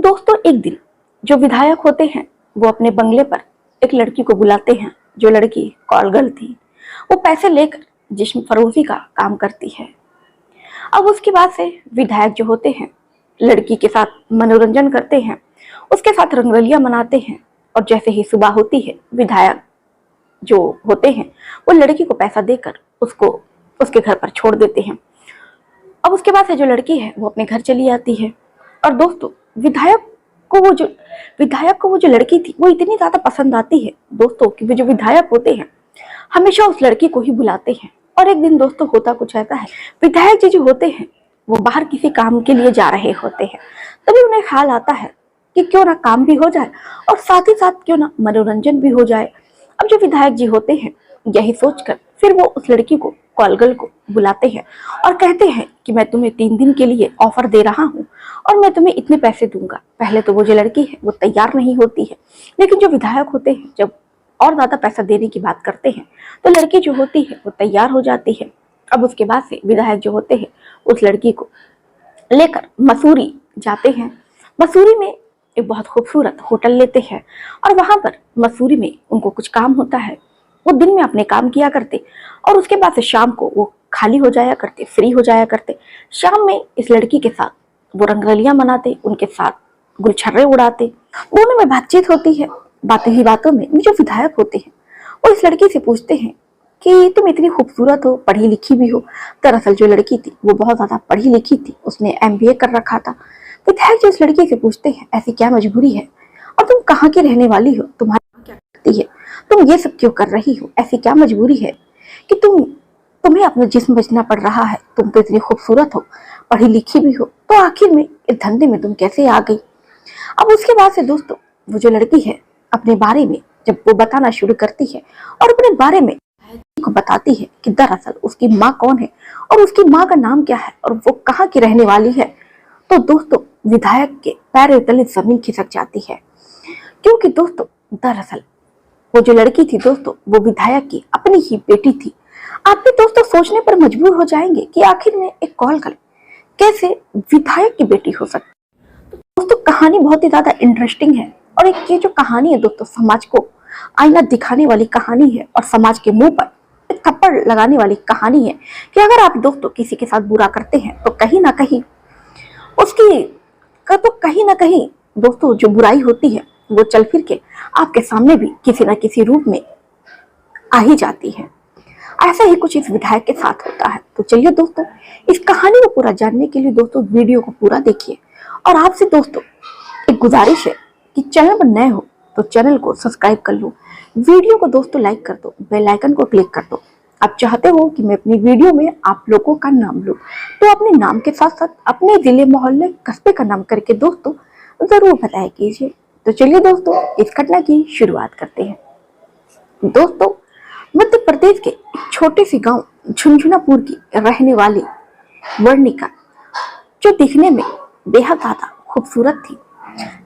दोस्तों एक दिन जो विधायक होते हैं वो अपने बंगले पर एक लड़की को बुलाते हैं। जो लड़की कॉल गर्ल थी वो पैसे लेकर जिस्म फरोशी का काम करती है। अब उसके बाद से विधायक जो होते हैं लड़की के साथ मनोरंजन करते हैं, उसके साथ रंगरलियां मनाते हैं। और जैसे ही सुबह होती है विधायक जो होते हैं वो लड़की को पैसा देकर उसको उसके घर पर छोड़ देते हैं। अब उसके बाद से जो लड़की है वो अपने घर चली आती है। और दोस्तों विधायक को वो जो लड़की थी वो इतनी ज्यादा पसंद आती है दोस्तों कि वो जो विधायक होते हैं हमेशा उस लड़की को ही बुलाते हैं। और एक दिन दोस्तों होता कुछ ऐसा है, विधायक जी जो होते हैं वो बाहर किसी काम के लिए जा रहे होते हैं। तभी उन्हें ख्याल आता है कि क्यों ना काम भी हो जाए और साथ ही साथ क्यों ना मनोरंजन भी हो जाए। अब जो विधायक जी होते हैं यही सोचकर फिर वो उस लड़की को कॉल गर्ल को बुलाते हैं और कहते हैं कि मैं तुम्हें 3 दिन के लिए ऑफर दे रहा हूँ और मैं तुम्हें इतने पैसे दूंगा। पहले तो वो जो लड़की है वो तैयार नहीं होती है, लेकिन जो विधायक होते हैं जब और ज्यादा पैसा देने की बात करते हैं तो लड़की जो होती है वो तैयार हो जाती है। अब उसके बाद से विधायक जो होते हैं उस लड़की को लेकर मसूरी जाते हैं। मसूरी में एक बहुत खूबसूरत होटल लेते हैं और वहां पर मसूरी में उनको कुछ काम होता है। वो दिन में अपने काम किया करते और उसके बाद से शाम को वो खाली हो जाया करते, फ्री हो जाया करते। शाम में इस लड़की के साथ वो रंगरलियां मनाते, उनके साथ गुलछर्रे उड़ाते, दोनों में बातचीत होती है। बातें ही बातों में जो विधायक होते हैं वो इस लड़की से पूछते हैं कि तुम इतनी खूबसूरत हो, पढ़ी लिखी भी हो। दरअसल जो लड़की थी वो बहुत ज्यादा पढ़ी लिखी थी, उसने MBA कर रखा था। विधायक जो इस लड़की से पूछते हैं ऐसी क्या मजबूरी है और तुम कहाँ की रहने वाली हो, तुम्हारी क्या करती है, तुम ये सब क्यों कर रही हो, ऐसी क्या मजबूरी है कि तुम्हें अपना जिस्म बेचना पड़ रहा है। तुम तो इतनी खूबसूरत हो, पढ़ी लिखी भी हो, तो आखिर में इस धंधे में तुम कैसे आ गई। अब उसके बाद से दोस्तों वो जो लड़की है अपने बारे में जब वो बताना शुरू करती है और अपने बारे में को बताती है कि दरअसल उसकी माँ कौन है और उसकी माँ का नाम क्या है और वो कहाँ की रहने वाली है, तो दोस्तों विधायक के पैरों तले जमीन खिसक जाती है। क्योंकि दोस्तों दरअसल वो जो लड़की थी दोस्तों वो विधायक की अपनी ही बेटी थी। आप भी दोस्तों सोचने पर मजबूर हो जाएंगे कि आखिर में एक कॉल गर्ल कैसे विधायक की बेटी हो सकती है। तो दोस्तों कहानी बहुत ही ज्यादा इंटरेस्टिंग है और एक ये जो कहानी है दोस्तों समाज को आईना दिखाने वाली कहानी है और समाज के मुंह पर एक थप्पड़ लगाने वाली कहानी है कि अगर आप दोस्तों किसी के साथ बुरा करते हैं तो कहीं ना कहीं दोस्तों जो बुराई होती है वो चल फिर के आपके सामने भी किसी ना किसी रूप में आ ही जाती है। ऐसा ही कुछ इस विधायक के साथ होता है। तो चलिए दोस्तों इस कहानी को पूरा जानने के लिए दोस्तों वीडियो को पूरा देखिए। और आपसे दोस्तों एक गुजारिश है कि चैनल पर नए हो तो चैनल को सब्सक्राइब कर लो, वीडियो को दोस्तों लाइक कर दो, बेल आइकन को क्लिक कर दो। आप चाहते हो कि मैं अपनी वीडियो में आप लोगों का नाम लूं तो अपने नाम के साथ साथ अपने जिले, मोहल्ले, कस्बे का नाम करके दोस्तों जरूर बताया कीजिए। तो चलिए दोस्तों इस घटना की शुरुआत करते हैं। दोस्तों मध्य प्रदेश के एक छोटे से गांव झुंझुनापुर की रहने वाली वर्णिका जो दिखने में बेहद ज्यादा खूबसूरत थी,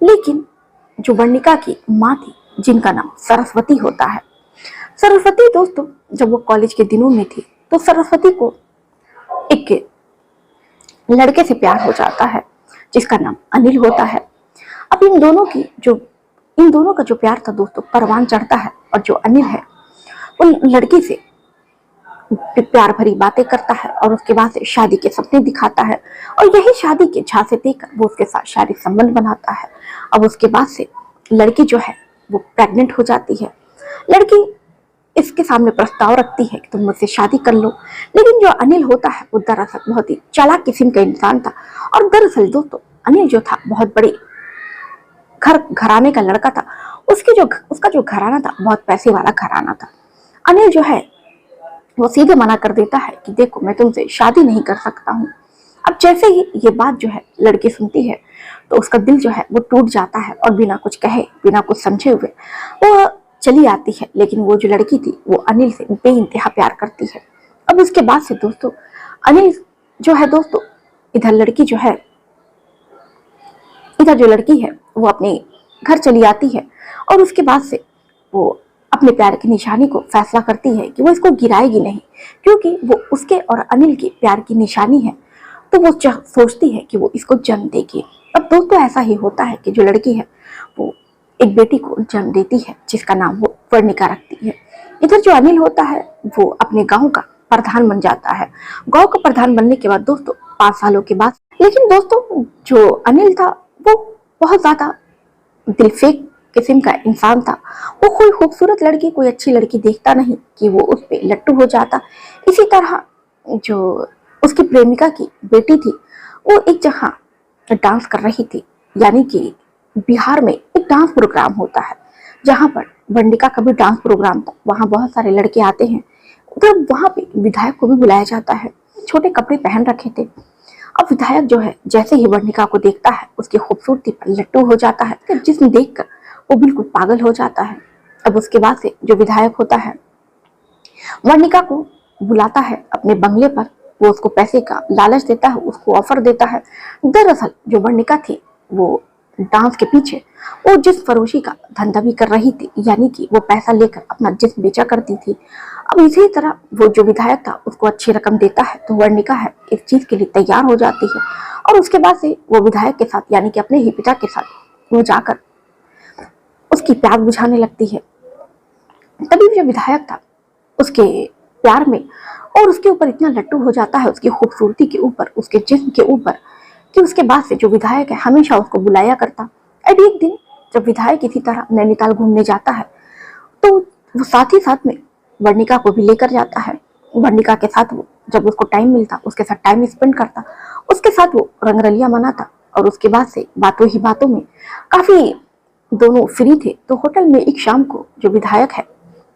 लेकिन जो वर्णिका की माँ थी जिनका नाम सरस्वती होता है। सरस्वती दोस्तों जब वो कॉलेज के दिनों में थी तो सरस्वती को एक लड़के से प्यार हो जाता है जिसका नाम अनिल होता है। अब इन दोनों का जो प्यार था दोस्तों परवान चढ़ता है और जो अनिल है वो लड़की से प्यार भरी बातें करता है और उसके बाद से शादी के सपने दिखाता है और यही शादी के झांसे देकर वो उसके साथ शारीरिक संबंध बनाता है। अब उसके बाद से लड़की जो है वो प्रेग्नेंट हो जाती है। लड़की इसके सामने प्रस्ताव रखती है कि तुम मुझसे शादी कर लो, लेकिन जो अनिल होता है वो दरअसल बहुत ही चालाक किस्म का इंसान था। और दरअसल दोस्तों अनिल जो था बहुत बड़े घराने का लड़का था। उसका जो घराना था बहुत पैसे वाला घराना था। अनिल जो है वो सीधे मना कर देता है कि देखो मैं तुमसे शादी नहीं कर सकता हूँ। अब जैसे ही ये बात जो है लड़की सुनती है तो उसका दिल जो है वो टूट जाता है और बिना कुछ कहे, बिना कुछ समझे हुए वो चली आती है। लेकिन वो जो लड़की थी वो अनिल से बेइंतहा प्यार करती है। अब उसके बाद से दोस्तों अनिल जो है दोस्तों इधर जो लड़की है वो अपने घर चली आती है और उसके बाद से वो अपने प्यार की निशानी को फैसला करती है कि वो इसको गिराएगी नहीं, क्योंकि वो उसके और अनिल के प्यार की निशानी है। तो वो सोचती है कि वो इसको जन्म देगी। अब दोस्तों ऐसा ही होता है कि जो लड़की है वो एक बेटी को जन्म देती है जिसका नाम वो वर्णिका रखती है। इधर जो अनिल होता है वो अपने गांव का प्रधान बन जाता है। गांव का प्रधान बनने के बाद दोस्तों 5 सालों के बाद, लेकिन दोस्तों जो अनिल था वो बहुत ज्यादा दिलफेक किस्म का इंसान था। वो कोई खूबसूरत लड़की, कोई अच्छी लड़की देखता नहीं कि वो उस पे लट्टू हो जाता। इसी तरह जो उसकी प्रेमिका की बेटी थी वो एक जगह डांस कर रही थी, यानी कि बिहार में एक डांस प्रोग्राम होता है जहां पर वर्णिका का भी डांस प्रोग्राम था। वहां बहुत सारे लड़के आते हैं, उधर वहां पे विधायक को भी बुलाया जाता है। छोटे कपड़े पहन रखे थे। अब विधायक जो है जैसे ही वर्णिका को देखता है उसकी खूबसूरती पर लट्टू हो जाता है, जिसमें देखकर वो बिल्कुल पागल हो जाता है। अब उसके बाद से जो विधायक होता है वर्णिका को बुलाता है अपने बंगले पर। वो उसको पैसे का लालच देता है, उसको ऑफर देता है। दरअसल जो वर्णिका थी वो डांस के पीछे वो जिस्म फरोशी का धंधा भी कर रही थी, यानी कि वो पैसा लेकर अपना जिस्म बेचा करती थी। अब इसी तरह वो जो विधायक था उसको अच्छी रकम देता है तो वर्णिका है इस चीज के लिए तैयार हो जाती है और उसके बाद से वो विधायक के साथ यानी कि अपने ही पिता के साथ वो जाकर उसकी प्यार बुझाने लगती है। तभी जो विधायक था उसके प्यार में और उसके ऊपर इतना लट्टू हो जाता है, उसकी खूबसूरती के ऊपर, उसके जिस्म के ऊपर, कि उसके बाद से जो विधायक है हमेशा उसको बुलाया करता। अब एक दिन जब विधायक इसी तरह नैनीताल घूमने जाता है तो वो साथ ही साथ में वर्णिका को भी लेकर जाता है। वर्णिका के साथ वो जब उसको टाइम मिलता उसके साथ टाइम स्पेंड करता, उसके साथ वो रंगरलिया मनाता और उसके बाद से बातों ही बातों में काफी दोनों फ्री थे तो होटल में एक शाम को जो विधायक है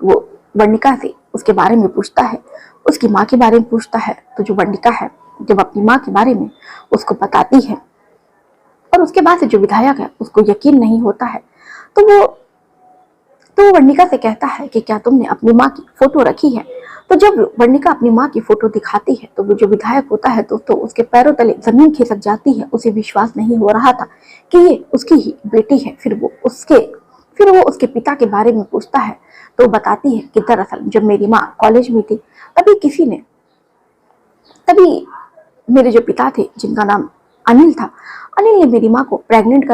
वो वर्णिका से उसके बारे में पूछता है, उसकी माँ के बारे में पूछता है। तो जो वर्णिका है जब अपनी माँ के बारे में उसको बताती है और उसके बाद से जो विधायक है उसको यकीन नहीं होता है तो वो वर्णिका से कहता है कि क्या तुमने अपनी माँ की फोटो रखी है। तो जब वर्णिका अपनी माँ की फोटो दिखाती है तो वो जो विधायक होता है दोस्तों उसके पैरों तले जमीन खिसक जाती है। उसे विश्वास नहीं हो रहा था कि ये उसकी ही बेटी है। फिर वो उसके पिता के बारे में पूछता है तो बताती है कि दरअसल जब मेरी माँ कॉलेज में थी तभी मेरे जो पिता थे जिनका नाम अनिल था, अनिल ने मेरी माँ को प्रेग्नेंट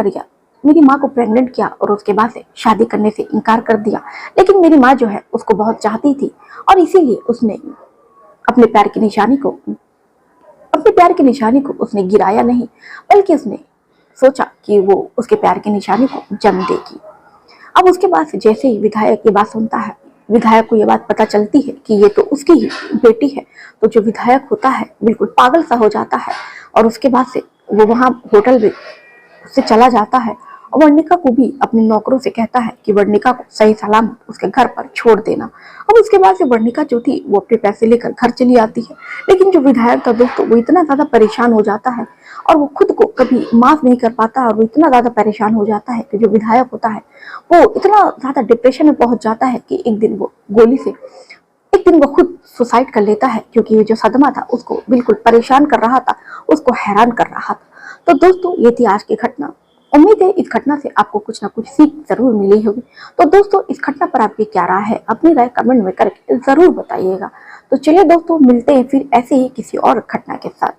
किया और उसके बाद से शादी करने से इनकार कर दिया। लेकिन मेरी माँ जो है उसको बहुत चाहती थी और इसीलिए उसने अपने प्यार की निशानी को उसने गिराया नहीं, बल्कि उसने सोचा कि वो उसके प्यार की निशानी को जन्म देगी। अब उसके बाद से जैसे ही विधायक ये बात सुनता है, विधायक को ये बात पता चलती है कि ये तो उसकी ही बेटी है, तो जो विधायक होता है बिल्कुल पागल सा हो जाता है और उसके बाद से वो वहां होटल में से चला जाता है और वर्णिका को भी अपने नौकरों से कहता है कि वर्णिका को सही सलामत उसके घर पर छोड़ देना। अब उसके बाद से वर्णिका जो थी वो अपने पैसे लेकर घर चली आती है। लेकिन जो विधायक था दोस्तों वो इतना ज्यादा परेशान हो जाता है और वो खुद को कभी माफ नहीं कर पाता और वो इतना ज्यादा परेशान हो जाता है कि जो विधायक होता है वो इतना ज्यादा डिप्रेशन में पहुंच जाता है कि एक दिन वो खुद सुसाइड कर लेता है, क्योंकि ये जो सदमा था उसको बिल्कुल परेशान कर रहा था, उसको हैरान कर रहा था। तो दोस्तों ये थी आज की घटना। उम्मीद है इस घटना से आपको कुछ ना कुछ सीख जरूर मिली होगी। तो दोस्तों इस घटना पर आपकी क्या राय है, अपनी राय कमेंट में करके जरूर बताइएगा। तो चलिए दोस्तों मिलते हैं फिर ऐसे ही किसी और घटना के साथ।